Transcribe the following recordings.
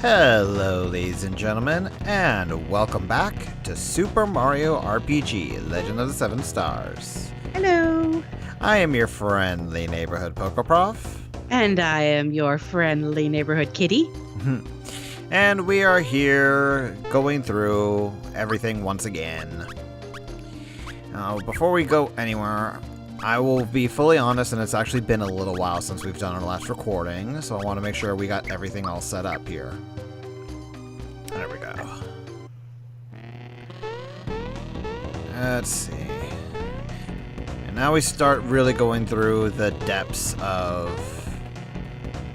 Hello, ladies and gentlemen, and welcome back to Super Mario RPG Legend of the Seven Stars. Hello. I am your friendly neighborhood Pokeprof. And I am your friendly neighborhood kitty. And we are here going through everything once again. Now, before we go anywhere, I will be fully honest, and it's actually been a little while since we've done our last recording, so I want to make sure we got everything all set up here. There we go. Let's see. And now we start really going through the depths of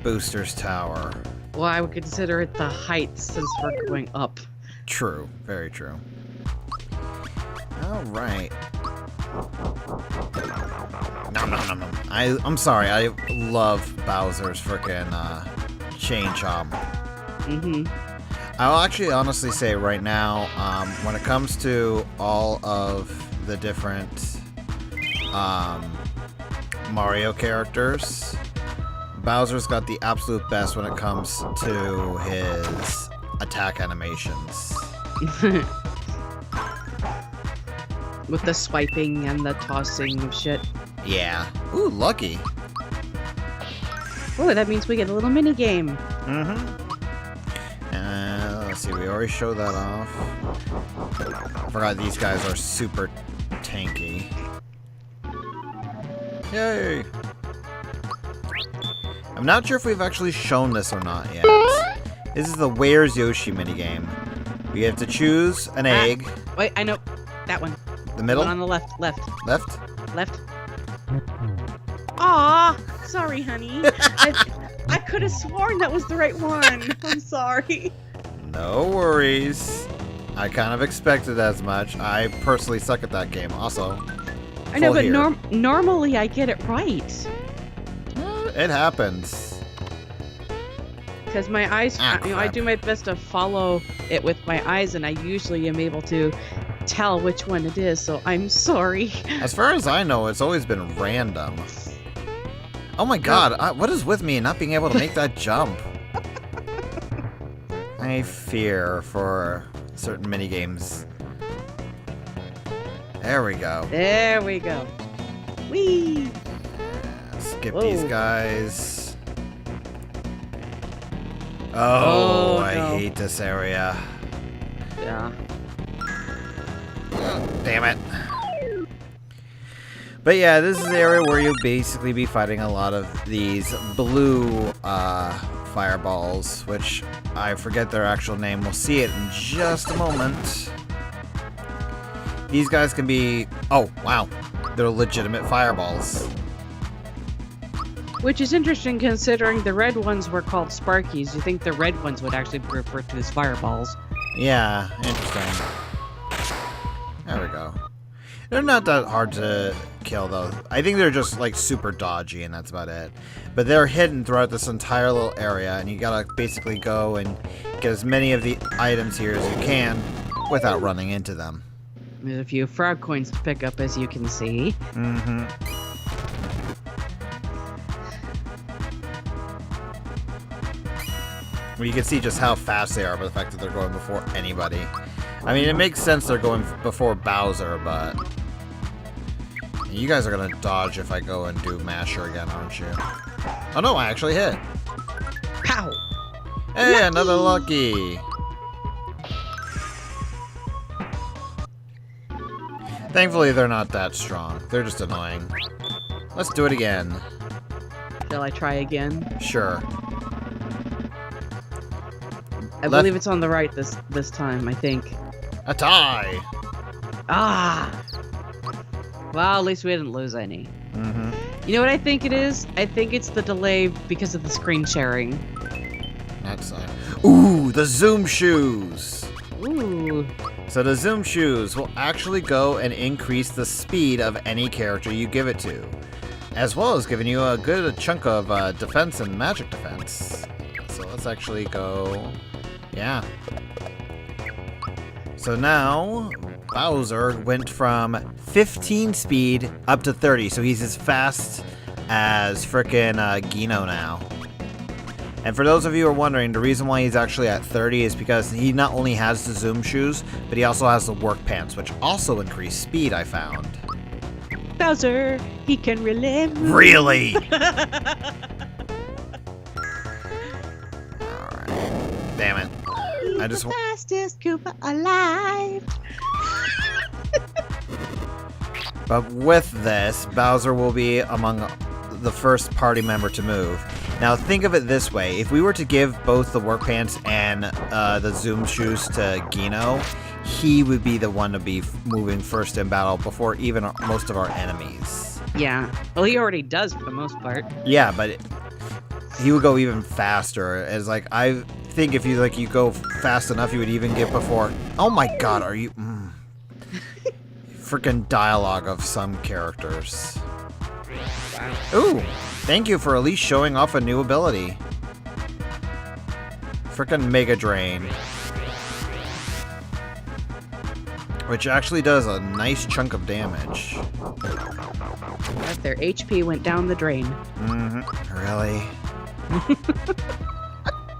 Booster's Tower. Well, I would consider it the height since we're going up. True. Very true. Alright. Nom nom nom nom. I'm sorry, I love Bowser's frickin' chain chomp. I'll actually honestly say right now, when it comes to all of the different Mario characters, Bowser's got the absolute best when it comes to his attack animations. With the swiping and the tossing of shit. Yeah. Ooh, lucky. Oh, that means we get a little mini game. Let's see, we already showed that off. I forgot these guys are super tanky. Yay! I'm not sure if we've actually shown this or not yet. This is the Where's Yoshi minigame. We have to choose an egg. Wait, I know. That one. The middle? The one on the left. Left. Aw! Sorry, honey. I could have sworn that was the right one. I'm sorry. No worries. I kind of expected as much. I personally suck at that game also. I know, but normally I get it right. It happens. Because my eyes, I do my best to follow it with my eyes, and I usually am able to tell which one it is, so I'm sorry. As far as I know, it's always been random. Oh my god, what is with me not being able to make that jump? I fear for certain minigames. There we go. There we go. Whee! Skip these guys. Oh, I hate this area. Yeah. Damn it. But yeah, this is the area where you'll basically be fighting a lot of these blue fireballs, which I forget their actual name. We'll see it in just a moment. These guys can be... Oh, wow. They're legitimate fireballs. Which is interesting considering the red ones were called Sparkies. You think the red ones would actually be referred to as fireballs. Yeah, interesting. There we go. They're not that hard to kill, though. I think they're just, like, super dodgy, and that's about it. But they're hidden throughout this entire little area, and you gotta basically go and get as many of the items here as you can without running into them. There's a few frog coins to pick up, as you can see. Well, you can see just how fast they are by the fact that they're going before anybody. I mean, it makes sense they're going before Bowser, but... You guys are gonna dodge if I go and do Masher again, aren't you? Oh no, I actually hit! Pow! Hey, lucky! Another lucky! Thankfully, they're not that strong. They're just annoying. Let's do it again. Shall I try again? Sure. I believe it's on the right this time, I think. A tie! Ah! Well, at least we didn't lose any. You know what I think it is? I think it's the delay because of the screen sharing. That's ooh, the Zoom Shoes! Ooh. So the Zoom Shoes will actually go and increase the speed of any character you give it to, as well as giving you a good chunk of defense and magic defense. So let's actually go... Yeah. So now, Bowser went from 15 speed up to 30, so he's as fast as frickin' Gino now. And for those of you who are wondering, the reason why he's actually at 30 is because he not only has the zoom shoes, but he also has the work pants, which also increase speed, I found. Bowser, he can really move. Really? Alright. Damn it. He's the fastest Koopa alive. But with this, Bowser will be among the first party member to move. Now think of it this way, if we were to give both the work pants and the zoom shoes to Gino, he would be the one to be moving first in battle before even most of our enemies. Yeah, well he already does for the most part. Yeah, but he would go even faster. As like, I think if you go fast enough, you would even get before. Oh my god, are you... Freaking dialogue of some characters. Wow. Ooh, thank you for at least showing off a new ability. Frickin' Mega Drain. Which actually does a nice chunk of damage. But their HP went down the drain. Really?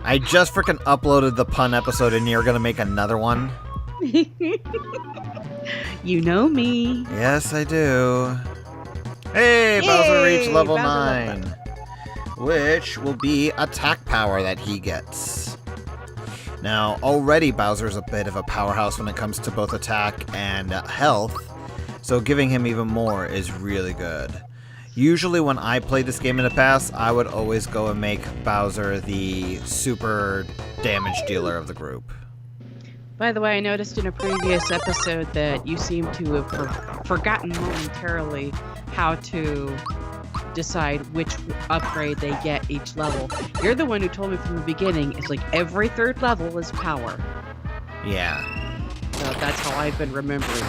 I just frickin' uploaded the pun episode and you're gonna make another one? You know me. Yes, I do. Hey, Bowser reached level Bowser 9. Which will be attack power that he gets. Now, already Bowser's a bit of a powerhouse when it comes to both attack and health, so giving him even more is really good. Usually when I played this game in the past, I would always go and make Bowser the super damage dealer of the group. By the way, I noticed in a previous episode that you seem to have forgotten momentarily how to decide which upgrade they get each level. You're the one who told me from the beginning, it's like every third level is power. Yeah. So that's how I've been remembering.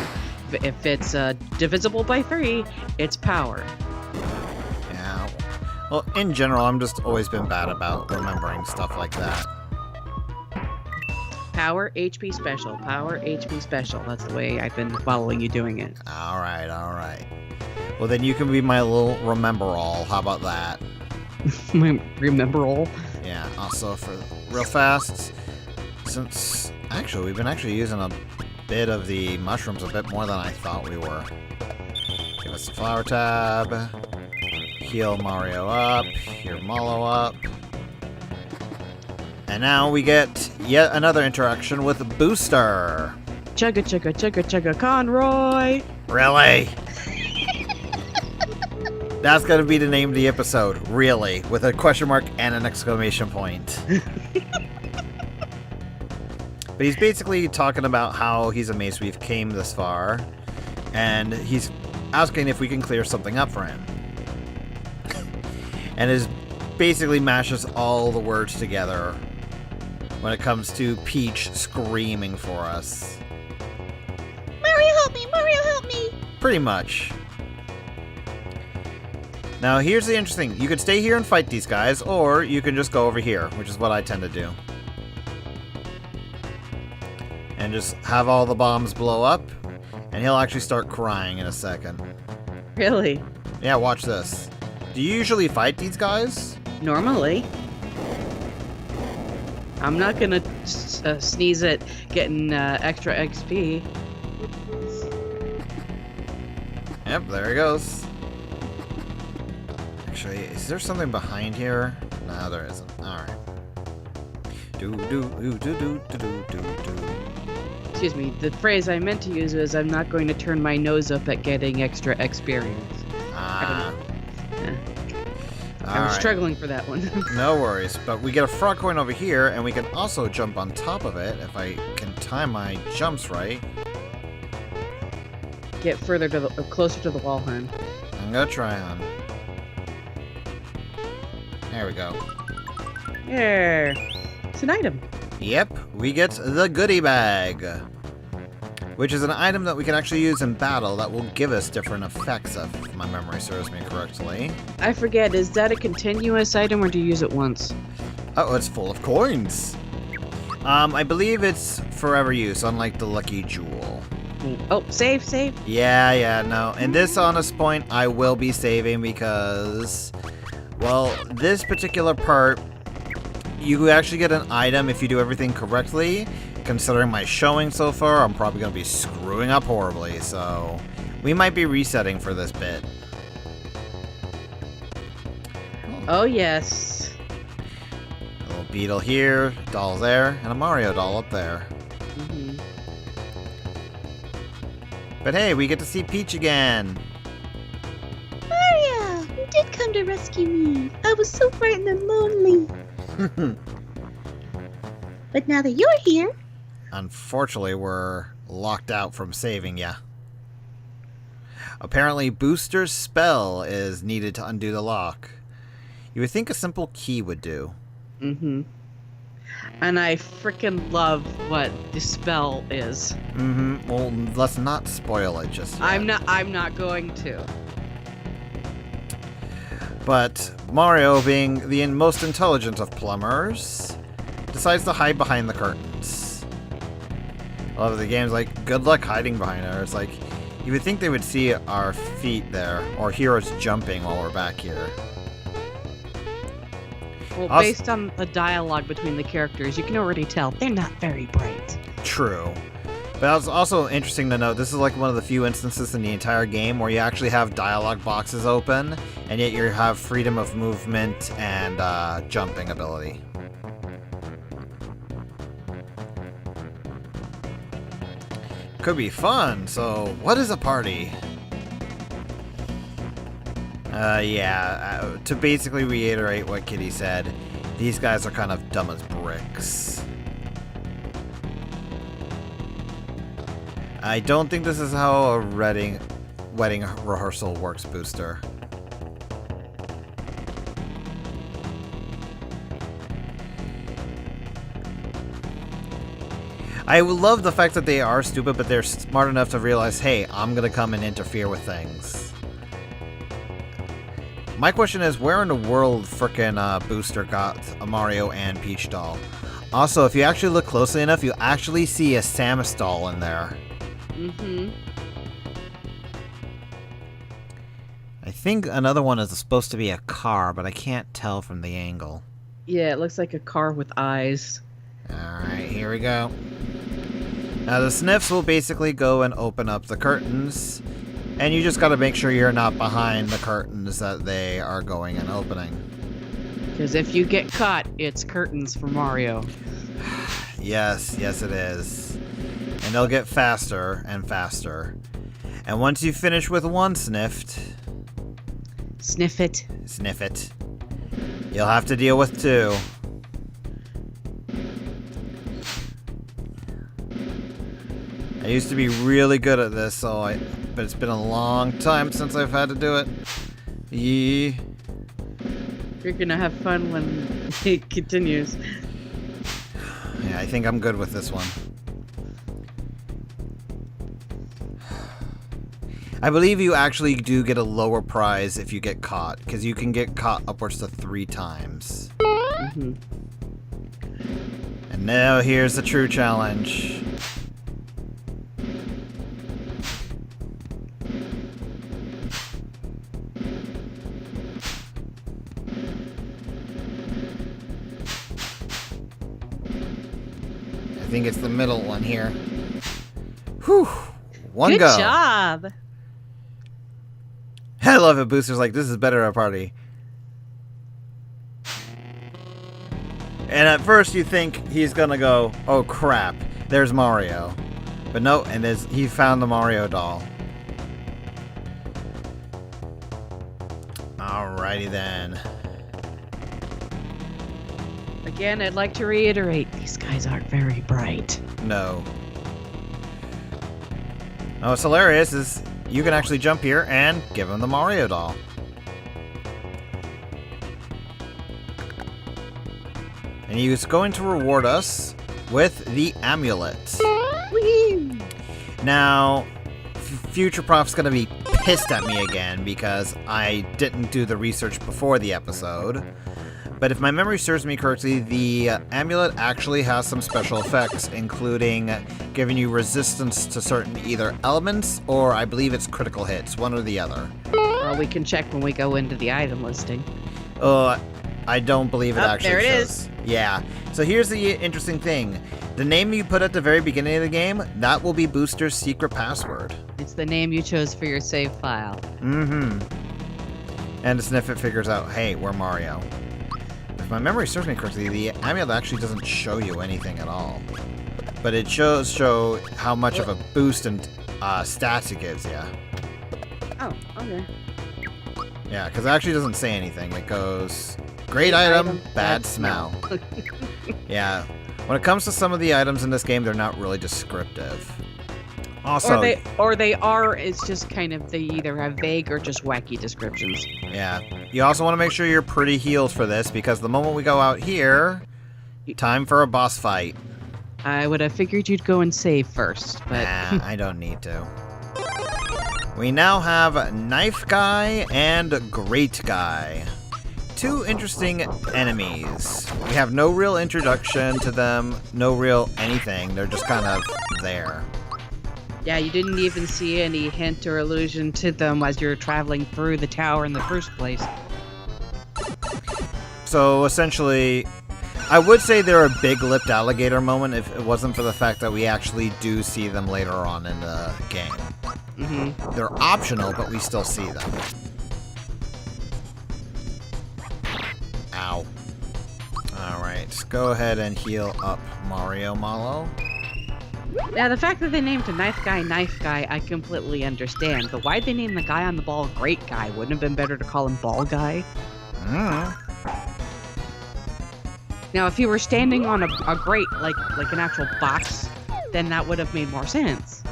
If it's divisible by 3, it's power. Yeah. Well, in general, I'm just always been bad about remembering stuff like that. Power, HP special. Power, HP special. That's the way I've been following you doing it. Alright, alright. Well, then you can be my little remember-all. How about that? Remember all? Yeah, also for real fast, since actually we've been using a bit of the mushrooms a bit more than I thought we were. Give us the flower tab, heal Mario up, heal Mallow up. And now we get yet another interaction with Booster. Chugga chugga chugga chugga Conroy! Really? That's gonna be the name of the episode. Really? With a question mark and an exclamation point. But he's basically talking about how he's amazed we've came this far. And he's asking if we can clear something up for him. And is basically mashes all the words together when it comes to Peach screaming for us. Mario help me! Mario help me! Pretty much. Now here's the interesting thing. You could stay here and fight these guys, or you can just go over here, which is what I tend to do. And just have all the bombs blow up, and he'll actually start crying in a second. Really? Yeah, watch this. Do you usually fight these guys? Normally. I'm not gonna sneeze at getting extra XP. Yep, there he goes. Actually, is there something behind here? No, there isn't. Alright. Excuse me, the phrase I meant to use was I'm not going to turn my nose up at getting extra experience. Ah. I was struggling for that one. No worries, but we get a frog coin over here, and we can also jump on top of it if I can time my jumps right. Get further to the closer to the wall, hon. I'm gonna try on. There we go. There. It's an item. Yep, we get the goodie bag, which is an item that we can actually use in battle that will give us different effects, if my memory serves me correctly. I forget, is that a continuous item or do you use it once? Oh, it's full of coins. I believe it's forever use, unlike the Lucky Jewel. Oh, save, save. Yeah, no. In this honest point, I will be saving because, well, this particular part you actually get an item if you do everything correctly. Considering my showing so far, I'm probably going to be screwing up horribly, so we might be resetting for this bit. Oh, yes. A little beetle here, doll there, and a Mario doll up there. Mm-hmm. But hey, we get to see Peach again. Mario, you did come to rescue me. I was so frightened and lonely. But now that you're here... Unfortunately, we're locked out from saving ya. Apparently, Booster's spell is needed to undo the lock. You would think a simple key would do. Mm-hmm. And I freaking love what the spell is. Mm-hmm. Well, let's not spoil it just yet. I'm not going to. But Mario, being the most intelligent of plumbers, decides to hide behind the curtains. I love the game's like, good luck hiding behind her. It's like, you would think they would see our feet there, or hear us jumping while we're back here. Well, based on the dialogue between the characters, you can already tell they're not very bright. True. But it's also interesting to note, this is like one of the few instances in the entire game where you actually have dialogue boxes open, and yet you have freedom of movement and jumping ability. Could be fun, so what is a party? To basically reiterate what Kitty said, these guys are kind of dumb as bricks. I don't think this is how a wedding rehearsal works, Booster. I love the fact that they are stupid, but they're smart enough to realize, hey, I'm gonna come and interfere with things. My question is, where in the world frickin' Booster got a Mario and Peach doll? Also, if you actually look closely enough, you actually see a Samus doll in there. Mm-hmm. I think another one is supposed to be a car, but I can't tell from the angle. Yeah, it looks like a car with eyes. Alright, here we go. Now the Snifs will basically go and open up the curtains, and you just gotta make sure you're not behind the curtains that they are going and opening. Because if you get caught, it's curtains for Mario. Yes it is. And they'll get faster and faster. And once you finish with one sniffed... Sniff it. Sniff it. You'll have to deal with two. I used to be really good at this, but it's been a long time since I've had to do it. Yeah. You're gonna have fun when it continues. Yeah, I think I'm good with this one. I believe you actually do get a lower prize if you get caught, because you can get caught upwards to 3 times. Mm-hmm. And now here's the true challenge. I think it's the middle one here. Whew. One Good go. Good job. I love it. Booster's like, this is better at a party. And at first you think he's gonna go, oh crap, there's Mario. But no, and he found the Mario doll. Alrighty then. Again, I'd like to reiterate, these guys aren't very bright. No. Oh, what's hilarious is you can actually jump here and give him the Mario doll. And he's going to reward us with the Amulet. Whee! Now, Future Prof's going to be pissed at me again because I didn't do the research before the episode. But if my memory serves me correctly, the Amulet actually has some special effects, including giving you resistance to certain either elements or I believe it's critical hits, one or the other. Well, we can check when we go into the item listing. I don't believe it actually there it shows. is. Yeah. So here's the interesting thing. The name you put at the very beginning of the game, that will be Booster's secret password. It's the name you chose for your save file. Mm-hmm. And Sniffit figures out, hey, we're Mario. If my memory serves me correctly, the amulet actually doesn't show you anything at all. But it show how much of a boost and stats it gives you. Oh, okay. Yeah, because it actually doesn't say anything. It goes, great item, bad smell. Yeah. When it comes to some of the items in this game, they're not really descriptive. Also, they are, it's just kind of, they either have vague or just wacky descriptions. yeah. You also want to make sure you're pretty healed for this, because the moment we go out here, time for a boss fight. I would have figured you'd go and save first, but... Nah, I don't need to. We now have Knife Guy and Great Guy. Two interesting enemies. We have no real introduction to them, no real anything. They're just kind of there. Yeah, you didn't even see any hint or allusion to them as you're traveling through the tower in the first place. So essentially, I would say they're a big-lipped alligator moment if it wasn't for the fact that we actually do see them later on in the game. Mm-hmm. They're optional, but we still see them. Ow. Alright, go ahead and heal up Mario Malo. Now, the fact that they named a Knife Guy, I completely understand. But why'd they name the guy on the ball Great Guy? Wouldn't it have been better to call him Ball Guy? Now, if he were standing on a grate, like an actual box, then that would have made more sense.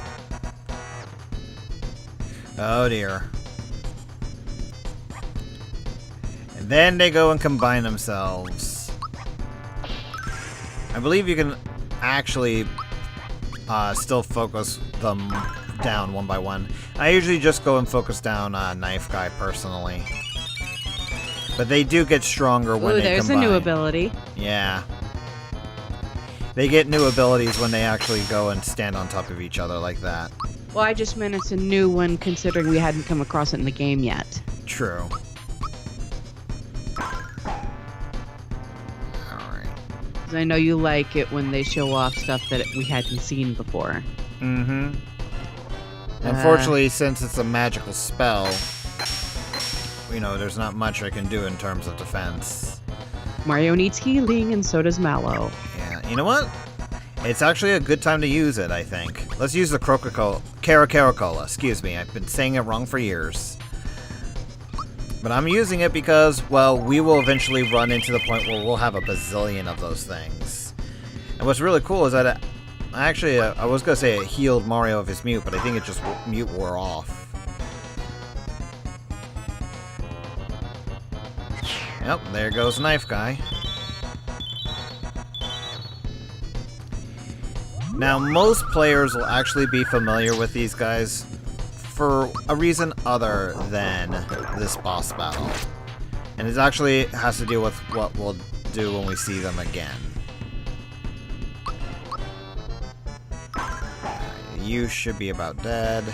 Oh dear. And then they go and combine themselves. I believe you can actually still focus them down one by one. I usually just go and focus down Knife Guy personally. But they do get stronger when they combine. There's a new ability. Yeah. They get new abilities when they actually go and stand on top of each other like that. Well, I just meant it's a new one considering we hadn't come across it in the game yet. True. Alright. 'Cause I know you like it when they show off stuff that we hadn't seen before. Mm-hmm. Unfortunately, since it's a magical spell, you know, there's not much I can do in terms of defense. Mario needs healing, and so does Mallow. Yeah, you know what? It's actually a good time to use it, I think. Let's use the Caracola. Excuse me, I've been saying it wrong for years. But I'm using it because, well, we will eventually run into the point where we'll have a bazillion of those things. And what's really cool is that I was going to say it healed Mario of his mute, but I think it just mute wore off. Yep, there goes Knife Guy. Now, most players will actually be familiar with these guys for a reason other than this boss battle. And it actually has to deal with what we'll do when we see them again. You should be about dead.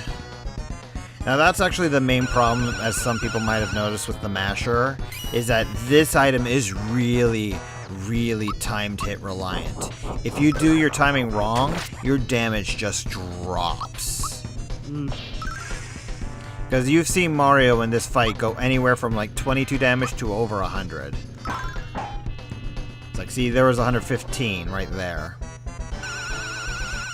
Now that's actually the main problem, as some people might have noticed with the masher, is that this item is really timed hit reliant. If you do your timing wrong, your damage just drops. Because you've seen Mario in this fight go anywhere from like 22 damage to over 100. It's like, see, there was 115 right there.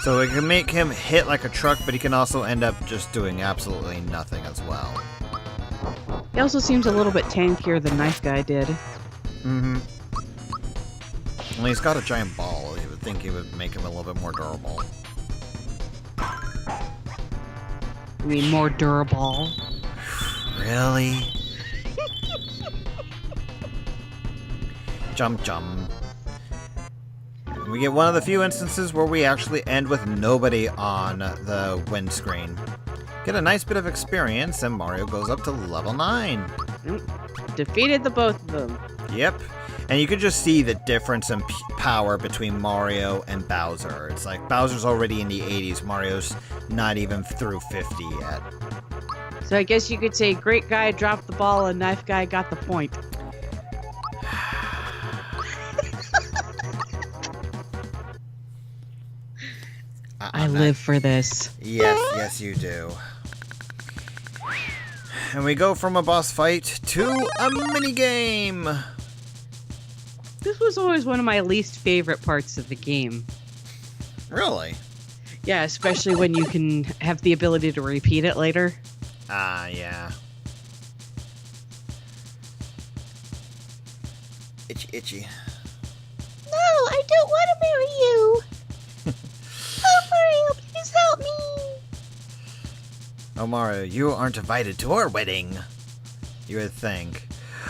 So it can make him hit like a truck, but he can also end up just doing absolutely nothing as well. He also seems a little bit tankier than Knife Guy did. Mm-hmm. Well, he's got a giant ball. You would think he would make him a little bit more durable. I mean, more durable. Really? Jump, jump. We get one of the few instances where we actually end with nobody on the windscreen. Get a nice bit of experience, and Mario goes up to level 9. Defeated the both of them. Yep. And you can just see the difference in power between Mario and Bowser. It's like Bowser's already in the 80s, Mario's not even through 50 yet. So I guess you could say Great Guy dropped the ball and Knife Guy got the point. I live for this. Yes, you do. And we go from a boss fight to a minigame. This was always one of my least favorite parts of the game. Really? Yeah, especially when you can have the ability to repeat it later. Ah, yeah. Itchy. No, I don't want to marry you. Oh, Mario, please help me. Oh, Mario, you aren't invited to our wedding. You would think.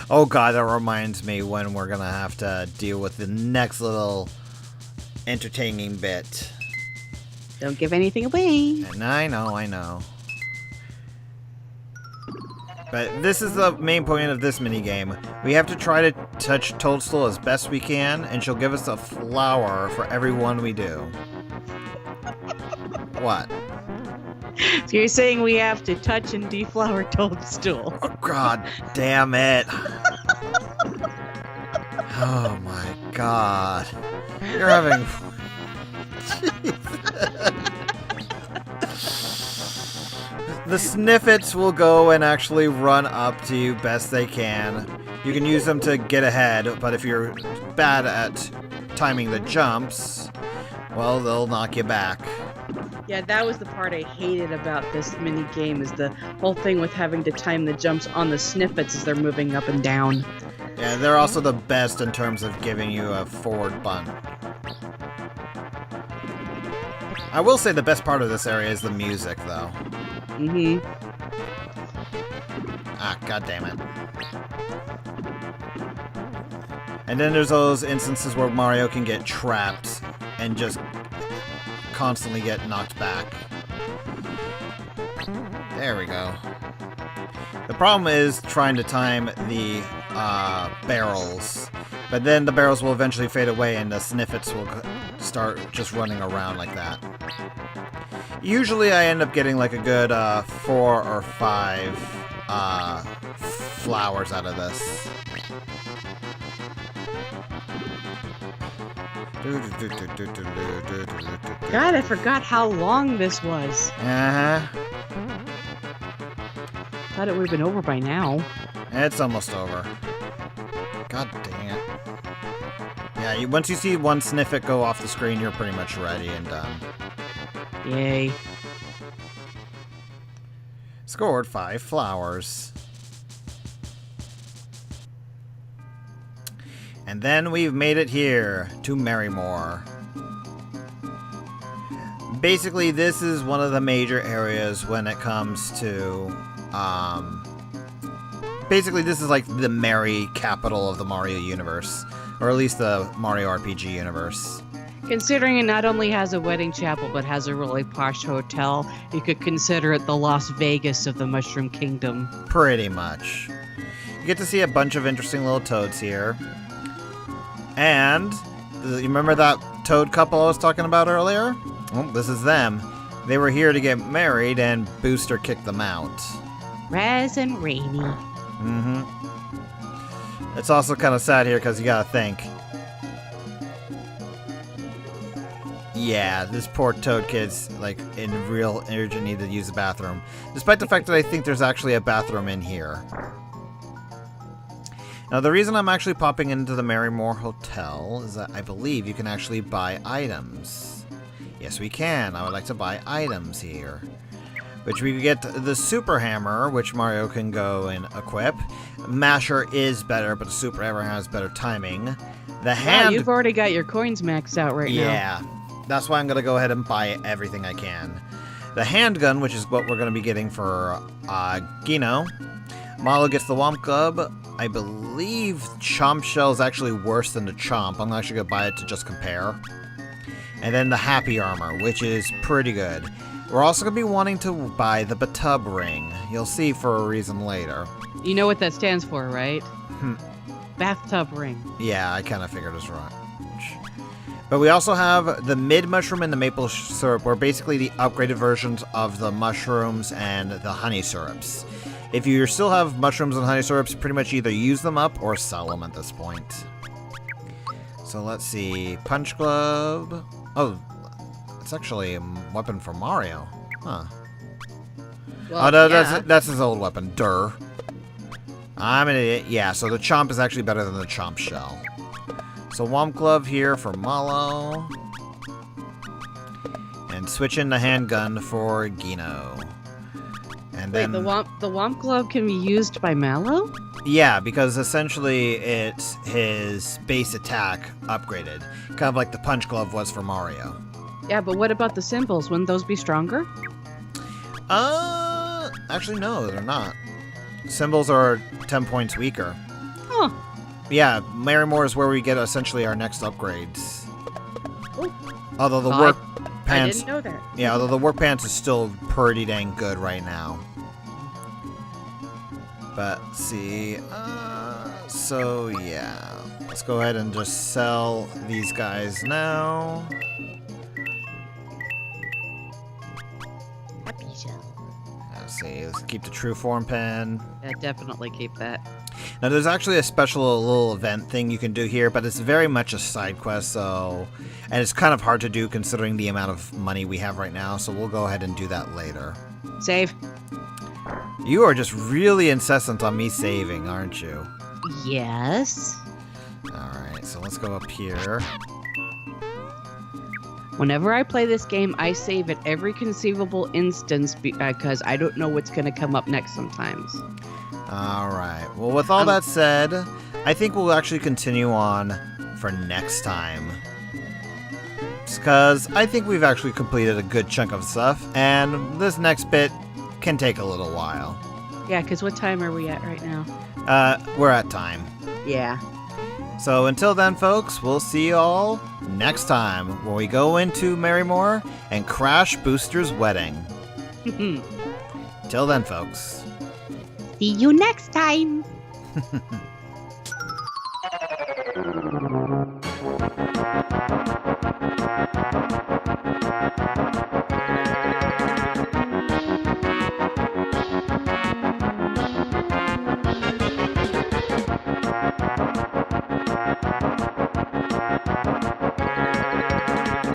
Oh god, that reminds me when we're gonna have to deal with the next little entertaining bit. Don't give anything away. And I know. But this is the main point of this minigame. We have to try to touch Toadstool as best we can, and she'll give us a flower for every one we do. What? So you're saying we have to touch and deflower Toadstool? Oh, god damn it. Oh my god. You're having... The Sniffets will go and actually run up to you best they can. You can use them to get ahead, but if you're bad at timing the jumps, well, they'll knock you back. Yeah, that was the part I hated about this mini game, is the whole thing with having to time the jumps on the Sniffets as they're moving up and down. Yeah, they're also the best in terms of giving you a forward bunt. I will say the best part of this area is the music, though. Mm-hmm. Ah, god damn it. And then there's those instances where Mario can get trapped and just constantly get knocked back. There we go. The problem is trying to time the barrels. But then the barrels will eventually fade away and the Sniffets will start just running around like that. Usually I end up getting like a good 4 or 5 flowers out of this. God, I forgot how long this was. Uh-huh. Thought it would have been over by now. It's almost over. God dang it. Yeah, once you see one Sniffet go off the screen, you're pretty much ready and done. Yay. Scored 5 flowers. And then we've made it here to Marrymore. Basically, this is one of the major areas when it comes to, basically, this is like the merry capital of the Mario universe. Or at least the Mario RPG universe. Considering it not only has a wedding chapel, but has a really posh hotel, you could consider it the Las Vegas of the Mushroom Kingdom. Pretty much. You get to see a bunch of interesting little toads here. And, you remember that toad couple I was talking about earlier? Well, this is them. They were here to get married, and Booster kicked them out. Raz and Rainy. Mm-hmm. It's also kind of sad here, because you gotta think. Yeah, this poor toad kid's, like, in real urgent need to use the bathroom. Despite the fact that I think there's actually a bathroom in here. Now, the reason I'm actually popping into the Marrymore Hotel is that I believe you can actually buy items. Yes, we can. I would like to buy items here. Which we get the Super Hammer, which Mario can go and equip. Masher is better, but the Super Hammer has better timing. The hand... Wow, you've already got your coins maxed out right now. Yeah. That's why I'm going to go ahead and buy everything I can. The handgun, which is what we're going to be getting for Gino. Malo gets the Womp Club. I believe Chomp Shell is actually worse than the Chomp. I'm actually going to buy it to just compare. And then the Happy Armor, which is pretty good. We're also going to be wanting to buy the Batub Ring. You'll see for a reason later. You know what that stands for, right? Bathtub Ring. Yeah, I kind of figured as much. But we also have the Mid Mushroom and the Maple Syrup, where basically the upgraded versions of the mushrooms and the honey syrups. If you still have mushrooms and honey syrups, pretty much either use them up or sell them at this point. So let's see. Punch Club. Oh, It's actually a weapon for Mario. Huh. Well, Oh, no, yeah. that's his old weapon. Durr. I'm an idiot. Yeah, so the Chomp is actually better than the Chomp Shell. So Womp Glove here for Mallow. And switch in the handgun for Gino. And Wait, then the Womp Glove can be used by Mallow? yeah, because essentially it's his base attack upgraded. Kind of like the Punch Glove was for Mario. Yeah, but what about the symbols? Wouldn't those be stronger? Actually no, they're not. Symbols are 10 points weaker. Huh. Yeah, Marymore is where we get essentially our next upgrades. Oh. Although the Well, work I pants, didn't know that. yeah, although the work pants is still pretty dang good right now. But see, so yeah, let's go ahead and just sell these guys now. Happy shell. Let's see, let's keep the true form pen. Yeah, definitely keep that. Now, there's actually a special little event thing you can do here, but it's very much a side quest, so... And it's kind of hard to do considering the amount of money we have right now, so we'll go ahead and do that later. Save. You are just really incessant on me saving, aren't you? Yes. Alright, so let's go up here. Whenever I play this game, I save at every conceivable instance because I don't know what's going to come up next sometimes. Alright, well with all that said, I think we'll actually continue on for next time. Because I think we've actually completed a good chunk of stuff, and this next bit can take a little while. Yeah, because what time are we at right now? We're at time. Yeah. So until then, folks, we'll see you all next time when we go into Marymore and crash Booster's wedding. Till then, folks. See you next time.